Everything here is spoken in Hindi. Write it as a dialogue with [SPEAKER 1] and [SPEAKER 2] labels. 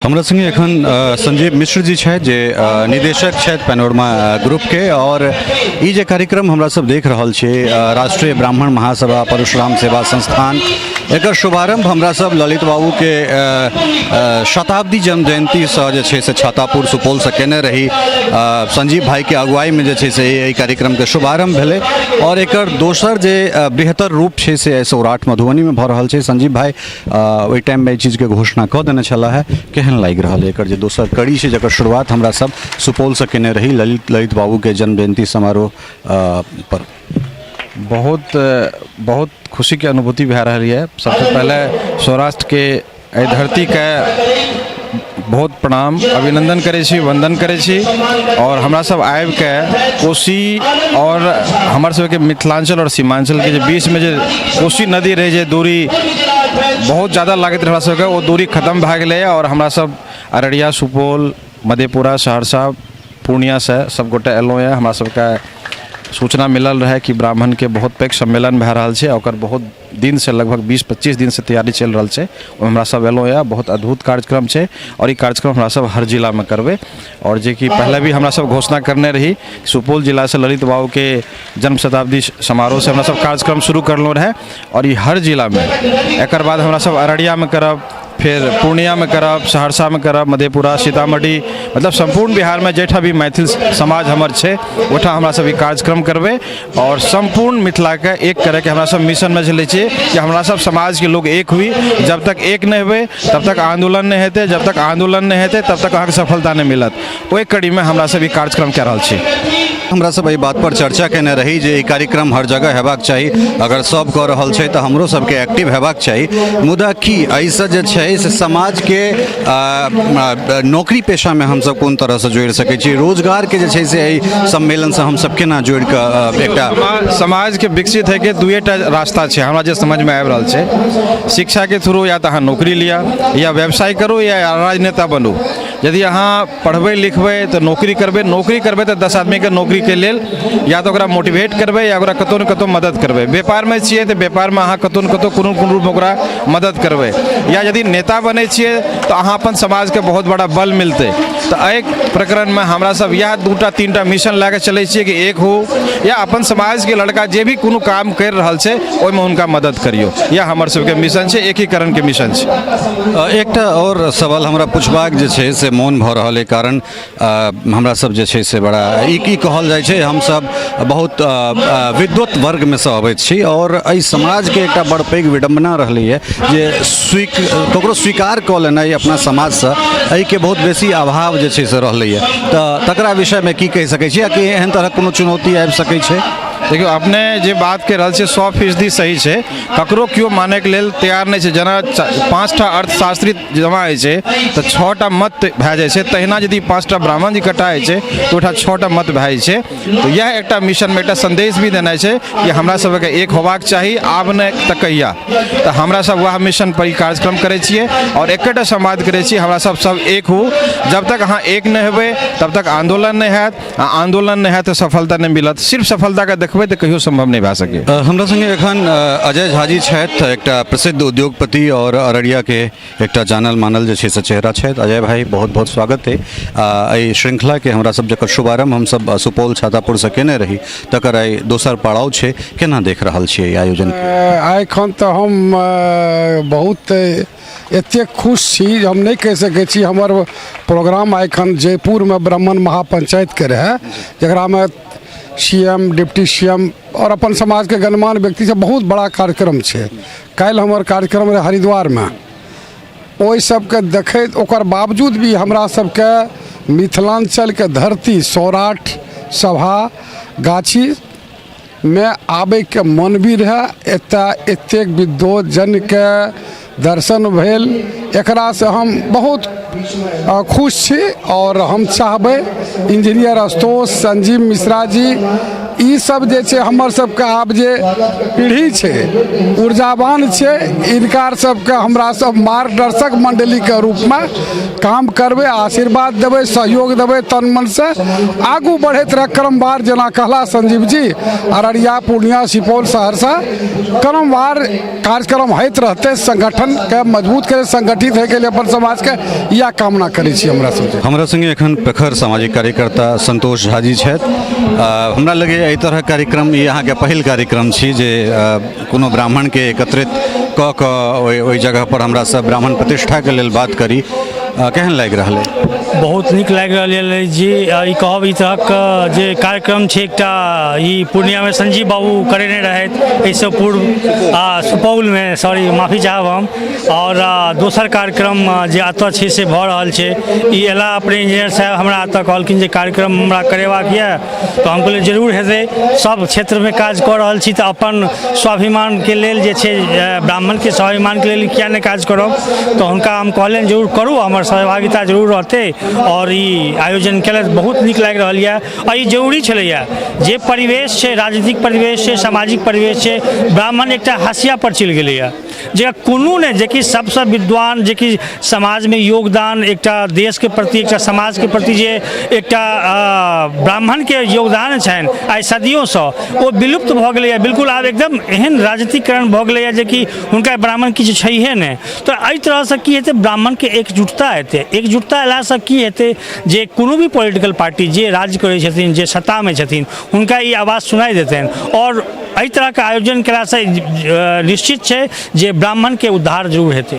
[SPEAKER 1] हमरा संगे एखन संजीव मिश्र जी छथि जे निदेशक छथि पैनोरमा ग्रुप के और ई जे कार्यक्रम हमरा सब देख रहल छी राष्ट्रीय ब्राह्मण महासभा परशुराम सेवा संस्थान एकर शुभारंभ हमरा सब ललित बाबू के शताब्दी जन्म जयंती से जे छै से छातापुर सुपौल से केने रही संजीव भाई के अगुवाई में जे छै से एहि कार्यक्रम के शुभारंभ भेलै और एकर दोसर जे बेहतर रूप छै से सौराठ मधुबनी में भऽ रहल छै। संजीव भाई ओहि टाइम में एहि चीज के घोषणा कऽ देने छलाह है, केहन लागि रहल है एकर जे दोसर कड़ी छै जकर शुरुआत हमरा सब सुपौल से केने रही ललित बाबू के जन्म जयंती समारोह पर।
[SPEAKER 2] बहुत खुशी के अनुभूति भए रही है। सबसे पहले सौराष्ट्र के एहि धरती के बहुत प्रणाम अभिनंदन करे छी, वंदन करे छी और हमरा सब आबि के कोसी और हमर सबके मिथिलांचल और सीमांचल के बीच में जे कोसी नदी रहे जे दूरी बहुत ज़्यादा लागत रहा सबके वो दूरी खत्म भए गेलै और हमरा सब अररिया सुपौल मधेपुरा सहरसा पूर्णिया से सब गोटे एलहुँ है। हमरा सबके सूचना मिलल रहे कि ब्राह्मण के बहुत पैघ सम्मेलन भए रहल छै और बहुत दिन से लगभग 20-25 दिन से तैयारी चल रहल छै। हमरा सब एलहुँ है, बहुत अद्भुत कार्यक्रम छै और ई कार्यक्रम हमरा सब हर जिला में करबै और जे कि पहले भी हमरा सब घोषणा करने रही सुपौल जिला से ललित बाबू के जन्म शताब्दी समारोह से हमरा सब कार्यक्रम शुरू करलो रहे और ई हर जिला में एकर बाद हमरा सब अररिया में करब, फिर पूर्णिया में करब, सहरसा में करब, मधेपुरा सीतामढ़ी मतलब संपूर्ण बिहार में जैठा भी मैथिल समाज हमर छै ओठा हमरा सब ई कार्यक्रम करबै और संपूर्ण मिथिला के एक करे के हमरा सब मिशन में चलै छियै कि हमरा सब समाज के लोग एक हुई। जब तक एक नहीं हुए तब तक आंदोलन नहीं हेतै, जब तक आंदोलन नहीं हेतै तब तक अहाँके सफलता नहीं मिलत। ओहि कड़ी में हमरा सब ई कार्यक्रम कए रहल छी।
[SPEAKER 1] हमरा सब एहि बात पर चर्चा केने रही जे ई कार्यक्रम हर जगह हेबाक चाही, अगर सब कऽ रहल छै तऽ हमरो सबके एक्टिव हेबाक चाही। मुदा की एहिसँ जे छै से समाज के नौकरी पेशा में हम सब कोन तरह से जोड़ि सकै छी, रोजगार के जे छै से एहि सम्मेलन से हम सब केना जोड़ि कऽ एकटा
[SPEAKER 2] समाज के विकसित है के दुएटा रास्ता छै हमरा जे समझ में आबि रहल छै। शिक्षा के थ्रू या तऽ अहाँ नौकरी लिया या व्यवसाय करू या राजनेता बनू। यदि अहाँ पढ़बै लिखबै तऽ नौकरी करबै तऽ 10 आदमी के नौकरी के लेल या तो ओकरा मोटिवेट करबै या ओकरा कतौ न कतौ मदद करबै। व्यापार में छियै तऽ व्यापार में अहाँ कतौ न कतौ कोनो रूप में ओकरा मदद करबै या यदि नेता बनै छियै तऽ अहाँ अपन समाज के बहुत बड़ा बल मिलतै। तऽ एहि प्रकरण में हमरा सब इएह 2-3टा मिशन लए के चलै छियै कि एक हो या अपन समाज के लड़का जे भी कोनो काम कर रहल छै ओहिमे हुनका मदद करियो, या हमर सबके मिशन छै, एकीकरण के मिशन छै।
[SPEAKER 1] एकटा और सवाल हमरा पूछबाक जे छै से मोन भऽ रहल है कारण हमरा सब जे छै से बड़ा ई की कहल जाइ छै हम सब बहुत विद्वत वर्ग में से अबैत छी और एहि समाज के एकटा बड़ पैघ विडम्बना रहलै है जे ककरो स्वीकार कऽ लेनाइ अपना समाज से एहि के बहुत बेसी अभाव जे छै से रहलै है। तऽ तकरा विषय में की कहि सकै छी कि एहन तरह कोनो चुनौती आबि सकै छै?
[SPEAKER 2] देखियो अपने जे बात कर रहल छै 100% सही छै, ककरो केओ माने के लेल तैयार नहीं छै। जेना 5टा अर्थशास्त्री जमा होइ छै तऽ 6टा मत भए जाइ छै, तहिना यदि 5टा ब्राह्मण इकट्ठा होइ छै तऽ ओहिठाम 6टा मत भए जाइ छै। तो यह एकटा मिशन में एकटा संदेश भी देना छै कि हमरा सबके एक होबाक चाही, आब नहि तऽ कहिया। तऽ हमरा सब वह मिशन पर कार्यक्रम करै छियै और एकटा संवाद करै छियै हमरा सब एक हो। जब तक अहाँ एक नहीं हेबै तब तक आंदोलन नहीं हैत, आंदोलन नहीं हैत तऽ सफलता नहीं मिलत। सिर्फ सफलता के देखबै तऽ कहियो संभव नहीं भए सके।
[SPEAKER 1] हमरा संगे एखन अजय झा जी छथि, एकटा प्रसिद्ध उद्योगपति और अररिया के एकटा जानल मानल जे छै से चेहरा छथि। अजय भाई बहुत बहुत स्वागत है एहि श्रृंखला के। हमरा सब जकर शुभारंभ हम सब सुपौल छातापुर से केने रही तकर आई दोसर पड़ाव छै, केना देख रहल छियै आयोजन के?
[SPEAKER 3] एखन तऽ हम बहुत एतेक खुश छी, हम नहीं कह सकै छी। हमर प्रोग्राम एखन जयपुर में ब्राह्मण महापंचायत के रहे जकरा में सीएम, डिप्टी सीएम और अपन समाज के गणमान्य व्यक्ति से बहुत बड़ा कार्यक्रम छै। काल्हि हमर कार्यक्रम रहे हरिद्वार में, ओहि सबके देखैत ओकर बावजूद भी हमरा सबके मिथिलांचल के धरती सौराठ सभा गाछी में आबे के मन भी रहे। एतेक विद्वजन के दर्शन भेल, एकरा से हम बहुत खुश छी और हम चाहबै इंजीनियर आशुतोष, संजीव मिश्रा जी ई सब जे छै हमर सबके आब जे पीढ़ी छै ऊर्जावान छै, इनकार सबके हमरा सब मार्गदर्शक मंडली के रूप में काम करबै, आशीर्वाद देबै, सहयोग देबै तन मन से, आगू बढ़ैत रह क्रमवार जेना कहला संजीव जी अररिया पूर्णिया सुपौल सहरसा क्रमवार कार्यक्रम होइत रहतै, संगठन के मजबूत करे, संगठित होय के लिए अपन समाज के यह कामना करै छी हमरा सब।
[SPEAKER 1] हमरा संगे एखन प्रखर सामाजिक कार्यकर्ता संतोष झा जी छथि। हमरा लगे एहि तरह कार्यक्रम ई अहाँके पहिल कार्यक्रम छी जे कोनो ब्राह्मण के एकत्रित कऽ कऽ ओहि जगह पर हमरा सब ब्राह्मण प्रतिष्ठा के लेल बात करी, केहन लागि रहल है?
[SPEAKER 4] बहुत नीक लागि रहल है जी। ई कहब ई तरहक जे कार्यक्रम छै एकटा ई पूर्णियामे संजीव बाबू करेने रहथि, एहिसँ पूर्व सुपौलमे, सॉरी माफी चाहब हम, और दोसर कार्यक्रम जे एतऽ छै से भऽ रहल छै। ई एला अपने इंजीनियर साहब हमरा एतऽ कहलखिन जे कार्यक्रम हमरा करेबाक यऽ, तऽ हम कहलियै जरूर हेतै, सब क्षेत्रमे काज कऽ रहल छी तऽ अपन स्वाभिमानके लेल जे छै ब्राह्मणके स्वाभिमानके लेल किया नहि काज करब, तऽ हुनका हम कहलियनि जरूर करू, हमर सहभागिता जरूर रहतै। और ई आयोजन केलक, बहुत नीक लागि रहल यऽ। और ई जरूरी छलैया जे परिवेश छै, राजनीतिक परिवेश छै, सामाजिक परिवेश छै, ब्राह्मण एकटा हाशिया पर चलि गेलैया, जे कोनो ने जेकि सबसँ विद्वान, जेकि समाजमे योगदान, एकटा देशके प्रति, एकटा समाजके प्रति जे एकटा ब्राह्मणके योगदान छनि आइ सदियोसँ, ओ विलुप्त भऽ गेलैया। बिल्कुल आब एकदम एहन राजनीतिकरण भऽ गेलैया जे कि हुनका ब्राह्मण किछु छैहे नहि। तऽ एहि तरहसँ की हेतै, ब्राह्मणके एकजुटता हेतै। एकजुटता अयलासँ की हेतै जे कोनो भी पॉलिटिकल पार्टी जे राज्य करै छथिन, जे सत्तामे छथिन, हुनका ई आवाज सुनाई देतनि। और एहि तरहके आयोजन केलासँ निश्चित छै जे ब्राह्मणके उद्धार जरूर हेतै।